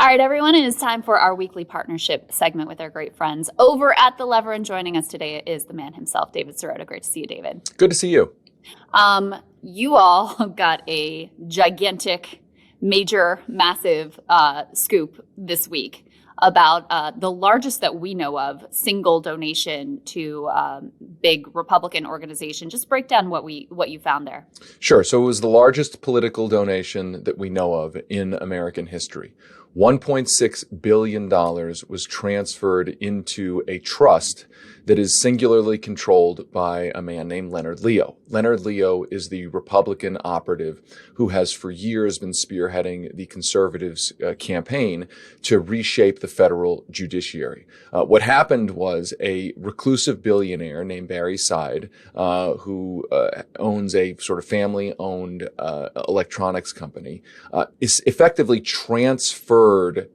All right, everyone, it is time for our weekly partnership segment with our great friends over at The Lever. And joining us today is the man himself, David Sirota. Great to see you, David. Good to see you. You all got a gigantic, major, massive scoop this week about the largest that we know of single donation to big Republican organization. Just break down what you found there. Sure. So it was the largest political donation that we know of in American history. $1.6 billion was transferred into a trust that is singularly controlled by a man named Leonard Leo. Leonard Leo is the Republican operative who has for years been spearheading the conservatives' campaign to reshape the federal judiciary. What happened was a reclusive billionaire named Barry Seid, who owns a sort of family-owned electronics company, is effectively transferred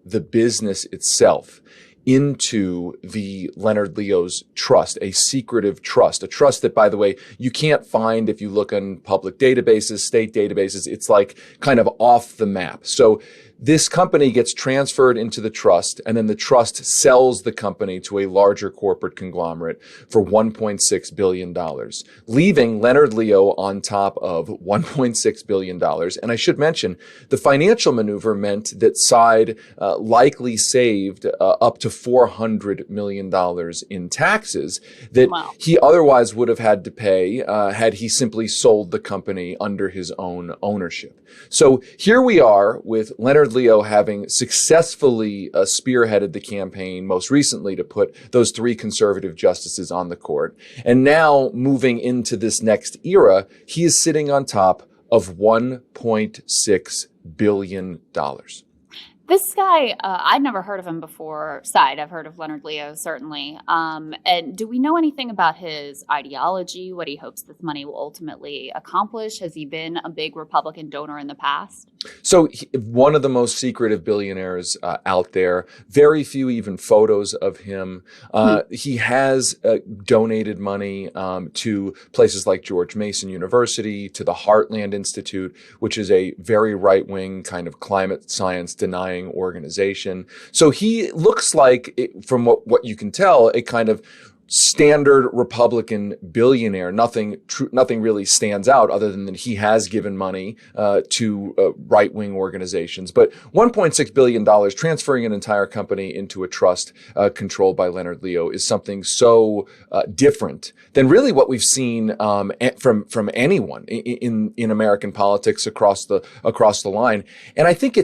the business itself into the Leonard Leo's trust, a secretive trust, a trust that, by the way, you can't find if you look on public databases, state databases. It's like kind of off the map. So this company gets transferred into the trust, and then the trust sells the company to a larger corporate conglomerate for $1.6 billion, leaving Leonard Leo on top of $1.6 billion. And I should mention, the financial maneuver meant that Seid likely saved up to $400 million in taxes that he otherwise would have had to pay had he simply sold the company under his own ownership. So here we are with Leonard Leo having successfully spearheaded the campaign most recently to put those three conservative justices on the court. And now moving into this next era, he is sitting on top of $1.6 billion. This guy, I'd never heard of him before. Side, I've heard of Leonard Leo, certainly. And do we know anything about his ideology, what he hopes this money will ultimately accomplish? Has he been a big Republican donor in the past? So one of the most secretive billionaires out there, very few even photos of him. He has donated money to places like George Mason University, to the Heartland Institute, which is a very right-wing kind of climate science denying organization. So he looks like, from what you can tell, a kind of standard Republican billionaire. Nothing really stands out other than that he has given money to right-wing organizations. But $1.6 billion, transferring an entire company into a trust controlled by Leonard Leo, is something so different than really what we've seen from anyone in American politics across the line. And I think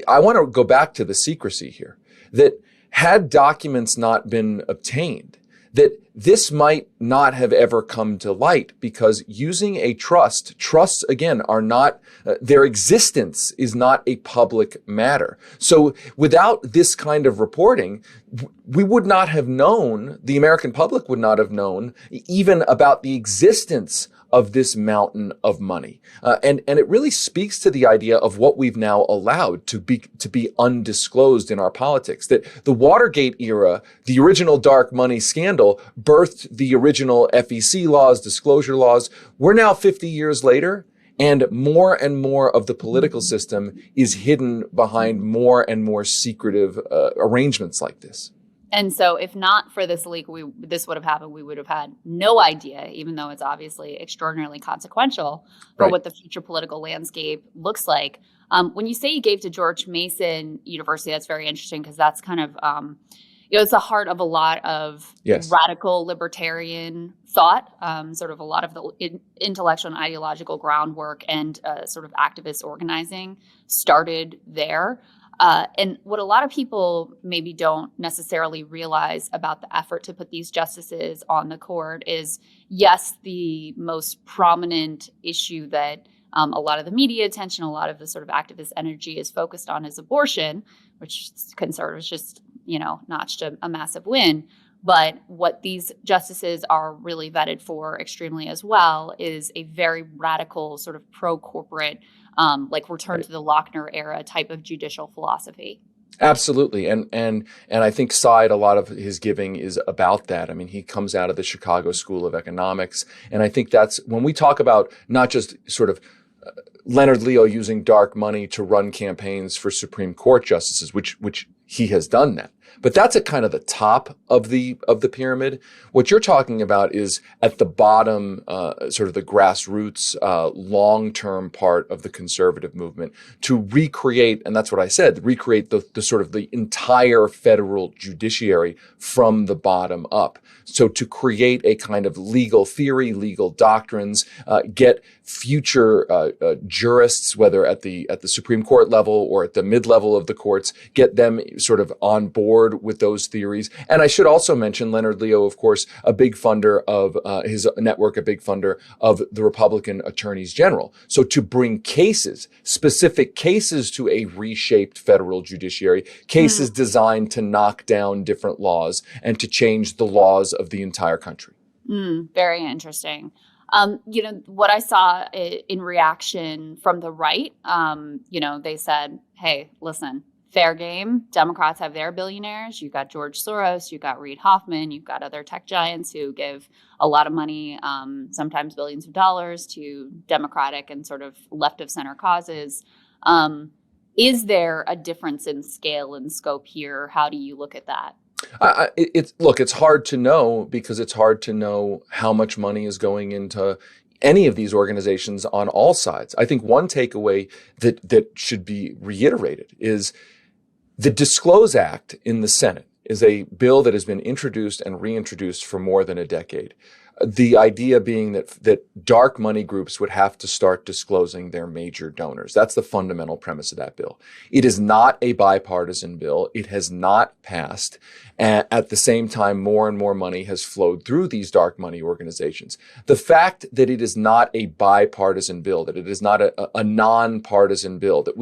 I want to go back to the secrecy here, that had documents not been obtained, that this might not have ever come to light, because using a trusts again are not, their existence is not a public matter. So without this kind of reporting, we would not have known, the American public would not have known even about the existence of this mountain of money. And it really speaks to the idea of what we've now allowed to be undisclosed in our politics, that the Watergate era, the original dark money scandal, birthed the original FEC laws, disclosure laws. We're now 50 years later, and more of the political system is hidden behind more and more secretive arrangements like this. And so if not for this leak, this would have happened. We would have had no idea, even though it's obviously extraordinarily consequential for what the future political landscape looks like. When you say you gave to George Mason University, that's very interesting, because that's kind of, it's the heart of a lot of radical libertarian thought, sort of a lot of the intellectual and ideological groundwork and sort of activist organizing started there. And what a lot of people maybe don't necessarily realize about the effort to put these justices on the court is, yes, the most prominent issue that a lot of the media attention, a lot of the sort of activist energy is focused on is abortion, which conservatives just, notched a massive win. But what these justices are really vetted for extremely as well is a very radical sort of pro-corporate, like return to the Lochner era type of judicial philosophy. Absolutely. And I think Seid, a lot of his giving is about that. I mean, he comes out of the Chicago School of Economics. And I think that's when we talk about not just sort of Leonard Leo using dark money to run campaigns for Supreme Court justices, which he has done that. But that's at kind of the top of the pyramid. What you're talking about is at the bottom, sort of the grassroots, long-term part of the conservative movement to recreate, and that's what I said, recreate the sort of the entire federal judiciary from the bottom up. So to create a kind of legal theory, legal doctrines, get future jurists, whether at the Supreme Court level or at the mid-level of the courts, get them sort of on board with those theories. And I should also mention Leonard Leo, of course, a big funder of his network, a big funder of the Republican attorneys general. So to bring cases, specific cases to a reshaped federal judiciary, cases designed to knock down different laws and to change the laws of the entire country. Very interesting. What I saw in reaction from the right, they said, hey, listen, fair game. Democrats have their billionaires. You've got George Soros, you've got Reid Hoffman, you've got other tech giants who give a lot of money, sometimes billions of dollars, to Democratic and sort of left of center causes. Is there a difference in scale and scope here? How do you look at that? It's hard to know because it's hard to know how much money is going into any of these organizations on all sides. I think one takeaway that should be reiterated is the Disclose Act in the Senate is a bill that has been introduced and reintroduced for more than a decade. The idea being that dark money groups would have to start disclosing their major donors. That's the fundamental premise of that bill. It is not a bipartisan bill. It has not passed. At the same time, more and more money has flowed through these dark money organizations. The fact that it is not a bipartisan bill, that it is not a nonpartisan bill, that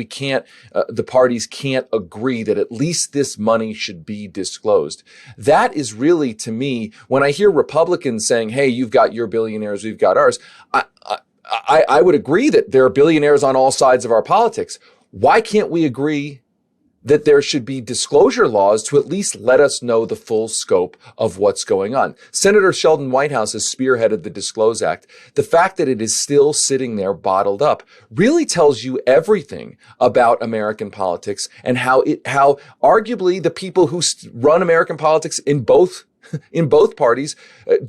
the parties can't agree that at least this money should be disclosed. That is really, to me, when I hear Republicans saying, hey, you've got your billionaires, we've got ours, I would agree that there are billionaires on all sides of our politics. Why can't we agree that there should be disclosure laws to at least let us know the full scope of what's going on? Senator Sheldon Whitehouse has spearheaded the Disclose Act. The fact that it is still sitting there bottled up really tells you everything about American politics and how arguably the people who run American politics in both parties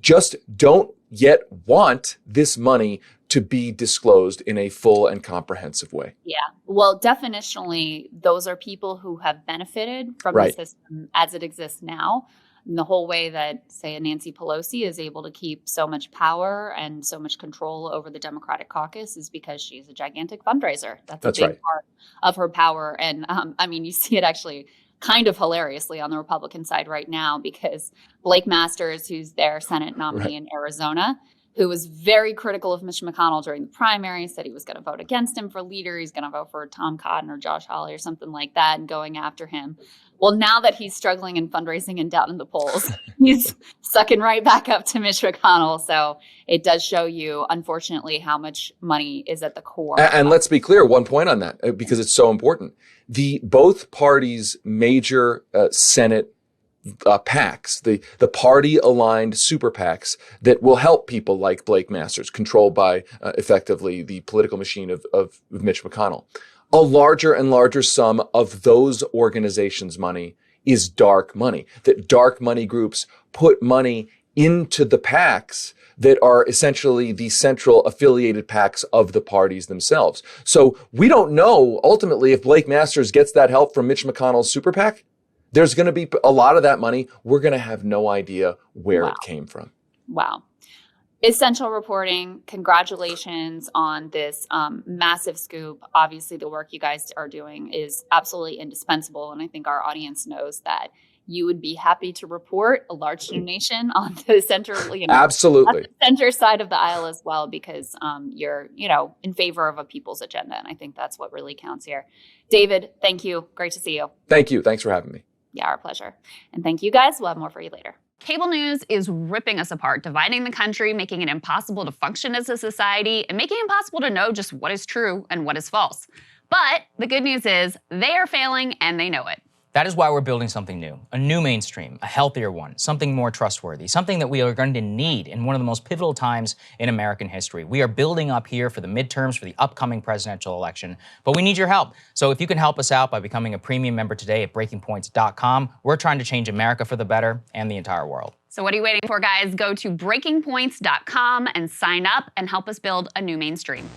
just don't yet want this money to be disclosed in a full and comprehensive way. Yeah. Well, definitionally, those are people who have benefited from the system as it exists now. And the whole way that, say, a Nancy Pelosi is able to keep so much power and so much control over the Democratic caucus is because she's a gigantic fundraiser. That's a big part of her power. And you see it actually kind of hilariously on the Republican side right now, because Blake Masters, who's their Senate nominee in Arizona, who was very critical of Mitch McConnell during the primary, said he was going to vote against him for leader. He's going to vote for Tom Cotton or Josh Hawley or something like that, and going after him. Well, now that he's struggling in fundraising and down in the polls, he's sucking right back up to Mitch McConnell. So it does show you, unfortunately, how much money is at the core. And let's be clear, one point on that, because it's so important. Both parties' major Senate PACs, the party-aligned super PACs that will help people like Blake Masters, controlled by effectively the political machine of Mitch McConnell. A larger and larger sum of those organizations' money is dark money. That dark money groups put money into the PACs that are essentially the central affiliated PACs of the parties themselves. So we don't know ultimately if Blake Masters gets that help from Mitch McConnell's super PAC. There's going to be a lot of that money. We're going to have no idea where it came from. Wow. Essential reporting. Congratulations on this massive scoop. Obviously, the work you guys are doing is absolutely indispensable. And I think our audience knows that you would be happy to report a large donation on the center, absolutely, the center side of the aisle as well, because you're, in favor of a people's agenda. And I think that's what really counts here. David, thank you. Great to see you. Thank you. Thanks for having me. Yeah, our pleasure. And thank you guys. We'll have more for you later. Cable news is ripping us apart, dividing the country, making it impossible to function as a society, and making it impossible to know just what is true and what is false. But the good news is they are failing and they know it. That is why we're building something new, a new mainstream, a healthier one, something more trustworthy, something that we are going to need in one of the most pivotal times in American history. We are building up here for the midterms, for the upcoming presidential election, but we need your help. So if you can help us out by becoming a premium member today at breakingpoints.com, we're trying to change America for the better and the entire world. So what are you waiting for, guys? Go to breakingpoints.com and sign up and help us build a new mainstream.